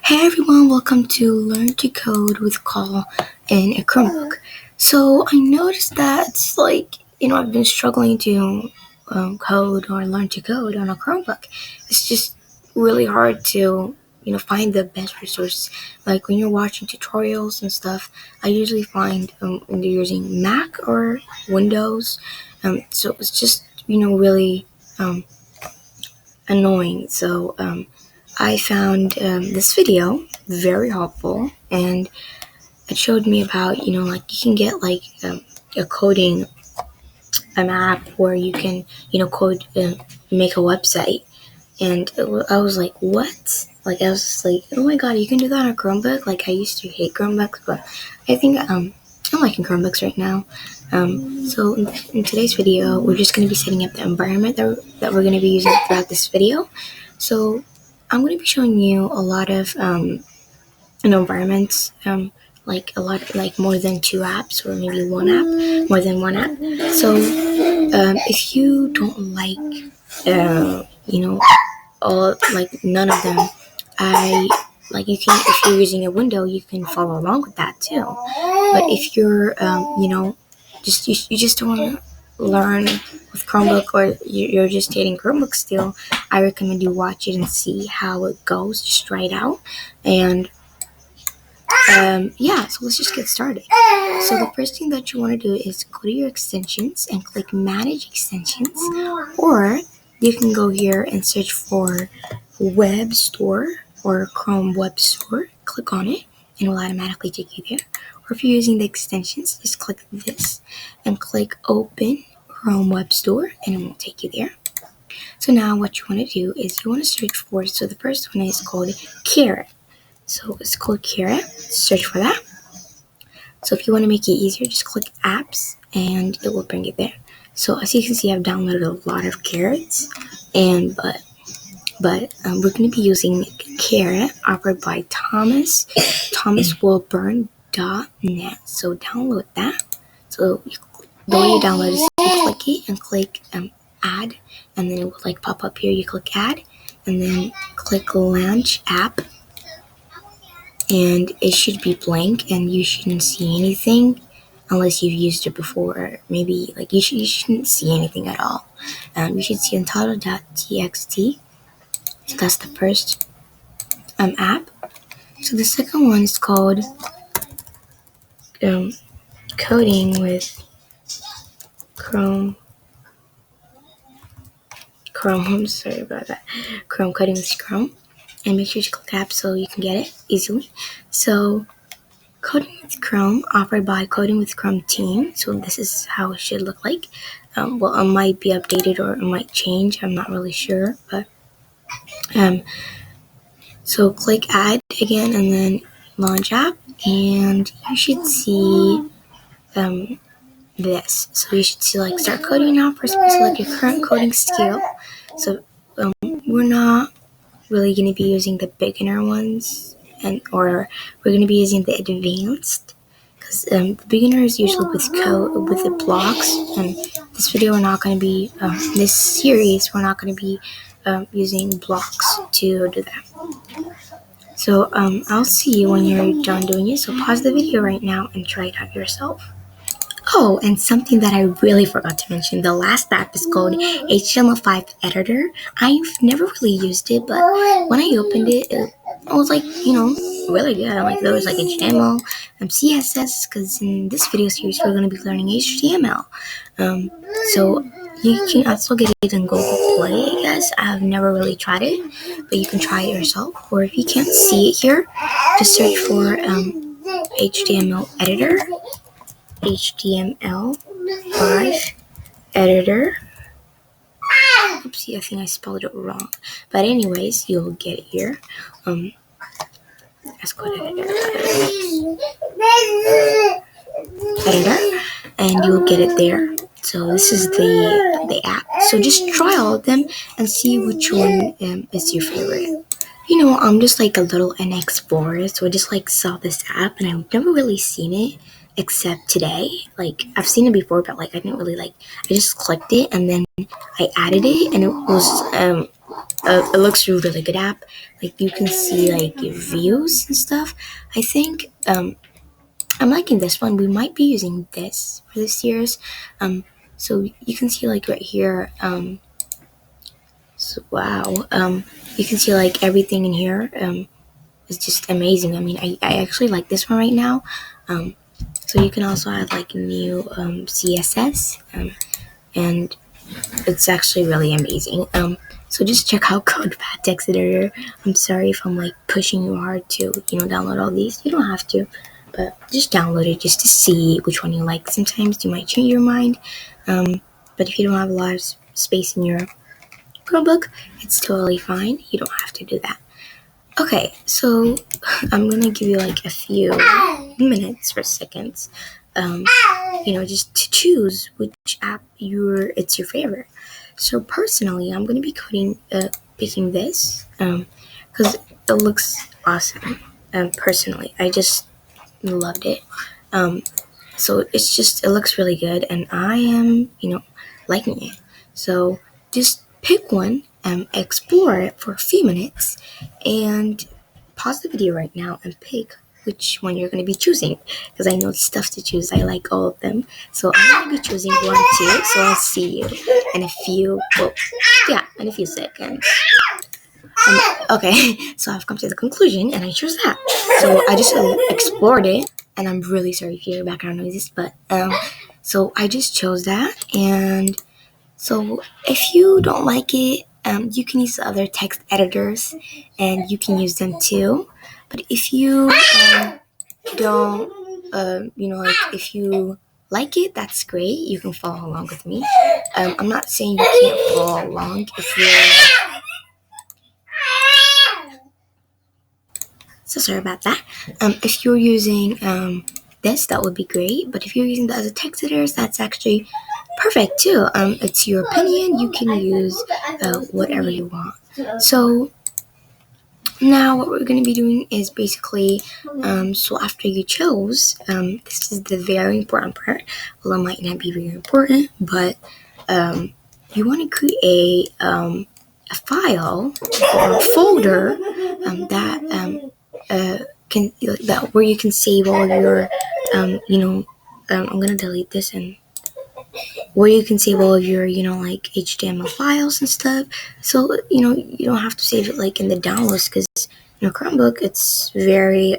Hey everyone, welcome to Learn to Code with Call in a Chromebook. So I noticed that it's I've been struggling to code or learn to code on a Chromebook. It's just really hard to, find the best resource. Like when you're watching tutorials and stuff, I usually find when they're using Mac or Windows. So it's just, really annoying. So I found this video very helpful, and it showed me about you can get a coding app where you can code make a website, and I was like, what? Like I was just like, oh my god, you can do that on a Chromebook. Like I used to hate Chromebooks, but I think I'm liking Chromebooks right now. So in today's video, we're just going to be setting up the environment that we're going to be using throughout this video. So I'm going to be showing you a lot of environments, like a lot, like more than two apps or maybe one app, more than one app. So if you don't like, all like none of them, I like you can if you're using a window, you can follow along with that too. But if you're, you just don't want to learn with Chromebook, or you're just dating Chromebook still, I recommend you watch it and see how it goes. Just try it out, and so let's just get started. So the first thing that you want to do is go to your extensions and click Manage Extensions, or you can go here and search for Web Store or Chrome Web Store. Click on it and it will automatically take you there. Or if you're using the extensions, just click this and click Open Chrome Web Store and it will take you there. So now what you want to do is you want to search for, so the first one is called Carrot. So it's called Carrot. Search for that. So if you want to make it easier, just click Apps and it will bring it there. So as you can see, I've downloaded a lot of Carrots, and but we're going to be using Carrot, offered by thomaswilburn.net. So download that. So the way you download is you click it and click Add, and then it will pop up here. You click Add, and then click Launch App. And it should be blank and you shouldn't see anything unless you've used it before. Maybe you shouldn't see anything at all. You should see untitled.txt. So that's the first app. So the second one is called Coding with Chrome. I'm sorry about that. Coding with Chrome. And make sure you click app so you can get it easily. So Coding with Chrome, offered by Coding with Chrome team. So this is how it should look like. It might be updated or it might change. I'm not really sure, but so click Add again and then Launch App, and you should see this. So you should see Start Coding now. First, select your current coding skill. So we're not really going to be using the beginner ones, or we're going to be using the advanced, because the beginner is usually with code with the blocks, and this video we're not going to be this series we're not going to be using blocks to do that. So I'll see you when you're done doing it. So pause the video right now and try it out yourself. Oh, and something that I really forgot to mention, the last app is called HTML5 Editor. I've never really used it, but when I opened it, I was really good. There was HTML and CSS, because in this video series, we're going to be learning HTML. So you can also get it in Google Play, I guess. I've never really tried it, but you can try it yourself. Or if you can't see it here, just search for HTML Editor. HTML5 editor. Oopsie, I think I spelled it wrong. But anyways, you'll get it here. Let's go to editor, and you'll get it there. So this is the app. So just try all of them and see which one is your favorite. I'm just a little NX Explorer, so I just saw this app and I've never really seen it except today. I've seen it before, but I didn't really I just clicked it and then I added it, and it was it looks really good app. Like you can see like views and stuff. I think I'm liking this one. We might be using this for this year's. So you can see like right here. So wow. You can see like everything in here. Is just amazing. I mean, I actually like this one right now. Um, so you can also add like new CSS. And it's actually really amazing. So just check out CodePad Text Editor. I'm sorry if I'm like pushing you hard to download all these. You don't have to, but just download it just to see which one you like. Sometimes you might change your mind, but if you don't have a lot of space in your Chromebook, it's totally fine. You don't have to do that. Okay, so I'm gonna give you like a few minutes or seconds, just to choose which app it's your favorite. So personally, I'm gonna be picking this, because it looks awesome. Personally, I just loved it. Um, so it looks really good, and I am liking it. So just pick one, explore it for a few minutes, and pause the video right now and pick which one you're going to be choosing, because I know it's tough to choose. I like all of them, so I'm going to be choosing one too. So I'll see you in a few in a few seconds. Okay, so I've come to the conclusion and I chose that. So I just explored it, and I'm really sorry if you hear background noises, but so I just chose that. And so if you don't like it, you can use other text editors and you can use them too. But if you don't, like if you like it, that's great. You can follow along with me. I'm not saying you can't follow along if you're. So sorry about that. If you're using this, that would be great. But if you're using the other text editors, that's actually perfect too. It's your opinion. You can use whatever you want. So now what we're going to be doing is basically, so after you chose, this is the very important part. Well, it might not be very important, but you want to create a file or a folder that where you can save all your, I'm going to delete this, and where you can save all of your, like HTML files and stuff. So, you don't have to save it like in the downloads, because, Chromebook, it's very,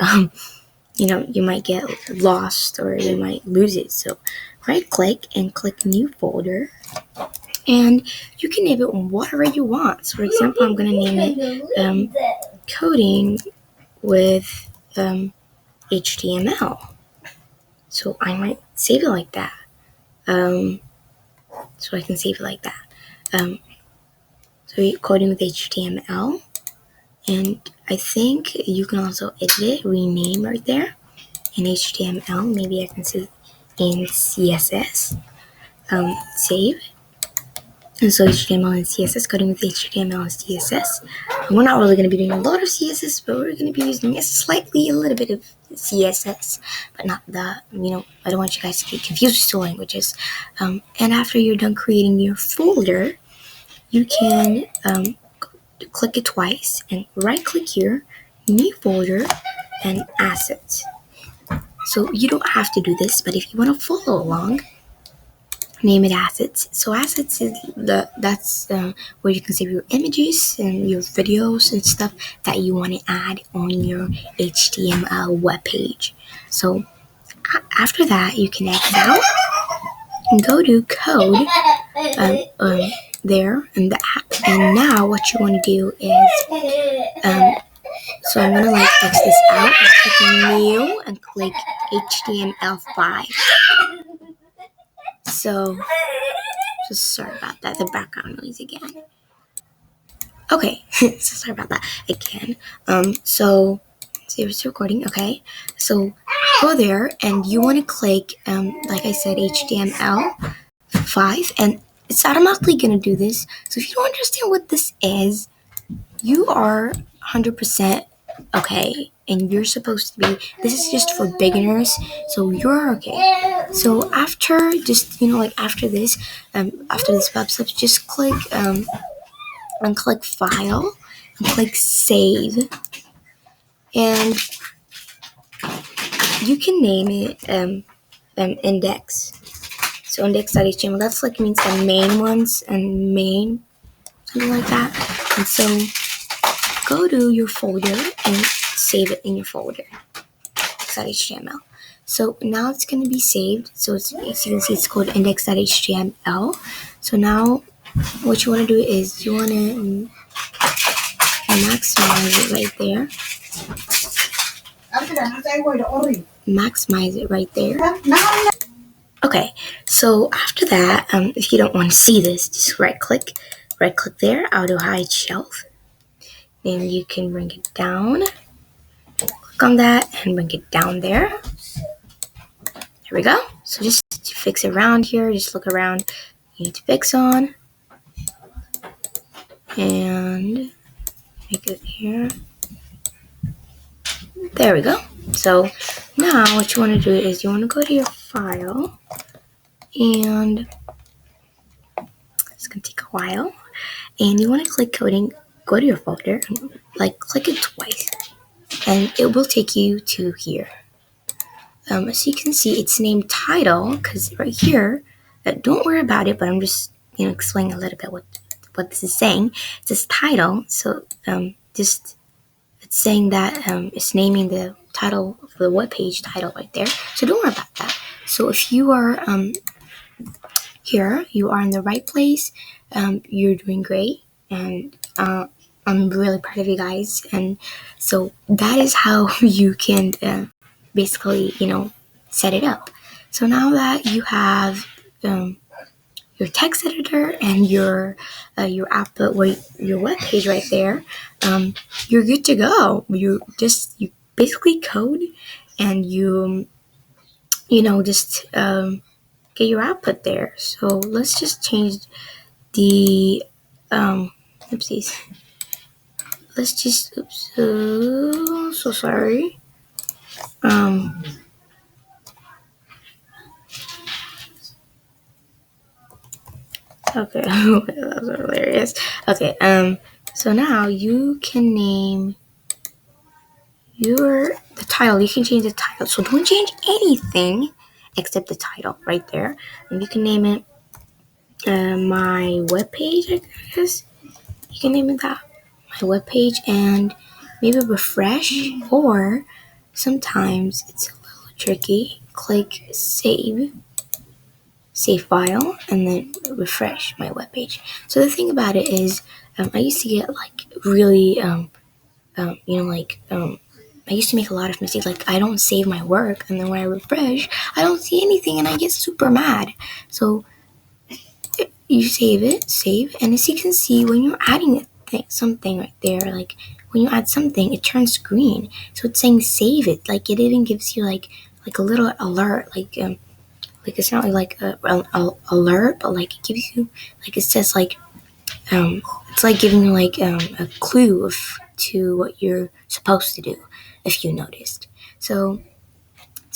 you might get lost or you might lose it. So right click and click new folder, and you can name it whatever you want. So for example, I'm going to name it coding with HTML. So I might save it like that. So I can save it like that. So you're coding with HTML, and I think you can also edit it, rename right there in HTML. Maybe I can save in CSS. Save. And so HTML and CSS, coding with HTML and CSS. And we're not really going to be doing a lot of CSS, but we're going to be using a little bit of CSS, but not the, I don't want you guys to get confused with two languages. And after you're done creating your folder, you can click it twice and right click here, new folder, and assets. So you don't have to do this, but if you want to follow along, name it assets. So assets is that's where you can save your images and your videos and stuff that you want to add on your HTML web page. So after that, you can exit out and go to code there in the app. And now what you want to do is so I'm gonna like X this out and click new and click HTML5. So just sorry about that, the background noise again. Okay, so sorry about that again. So it's recording, okay? So go there and you want to click, like I said, HTML5, and it's automatically gonna do this. So if you don't understand what this is, you are 100% okay, and you're supposed to be. This is just for beginners, so you're okay. So after just after this pops up, just click and click File and click Save. And you can name it index. So index.html, that's like means the main ones and main, something like that. And so go to your folder and save it in your folder, index.html. So now it's going to be saved. So as you can see, it's called index.html. So now what you want to do is you want to maximize it right there. Maximize it right there. Okay, so after that, if you don't want to see this, just right click there, auto hide shelf. Then you can bring it down. Click on that and bring it down there. There we go. So just to fix around here, just look around. You need to fix on. And make it here. There we go. So now what you want to do is you want to go to your file, and it's going to take a while. And you want to click coding, go to your folder, and click it twice. And it will take you to here. As you can see, it's named title, because right here, don't worry about it, but I'm just explaining a little bit what this is saying. It says title, so just it's saying that it's naming the title of the web page title right there. So don't worry about that. So if you are here, you are in the right place. You're doing great, and I'm really proud of you guys. And so that is how you can basically, set it up. So now that you have your text editor and your app, your web page right there, you're good to go. You basically code, and you just get your output there. So let's just change the oopsies. Let's just so sorry. Okay, that was hilarious. Okay, so now you can name the title. You can change the title. So don't change anything except the title right there. And you can name it my webpage, I guess. You can name it that. My webpage, and maybe refresh, or sometimes it's a little tricky. Click save file, and then refresh my webpage. So the thing about it is, I used to get really, I used to make a lot of mistakes. I don't save my work, and then when I refresh, I don't see anything, and I get super mad. So you save, and as you can see, when you're adding something right there, when you add something, it turns green. So it's saying save it. It even gives you a little alert, it's not a alert, but it gives you it says it's giving you a clue to what you're supposed to do, if you noticed. So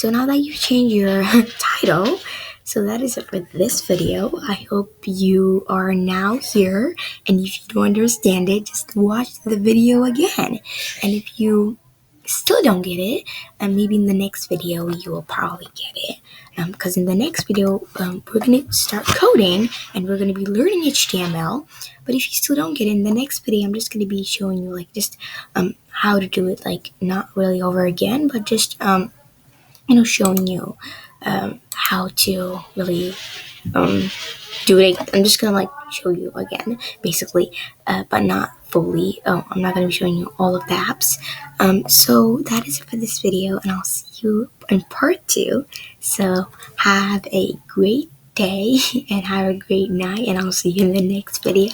now that you've changed your title, so that is it for this video. I hope you are now here, and if you don't understand it, just watch the video again. And if you still don't get it, and maybe in the next video you will probably get it, because in the next video we're going to start coding, and we're going to be learning HTML. But if you still don't get it, in the next video I'm just going to be showing you just how to do it, not really over again, but just showing you how to really do it. I'm just gonna show you again, basically, but not fully. I'm not gonna be showing you all of the apps. So that is it for this video, and I'll see you in part 2. So have a great day and have a great night, and I'll see you in the next video.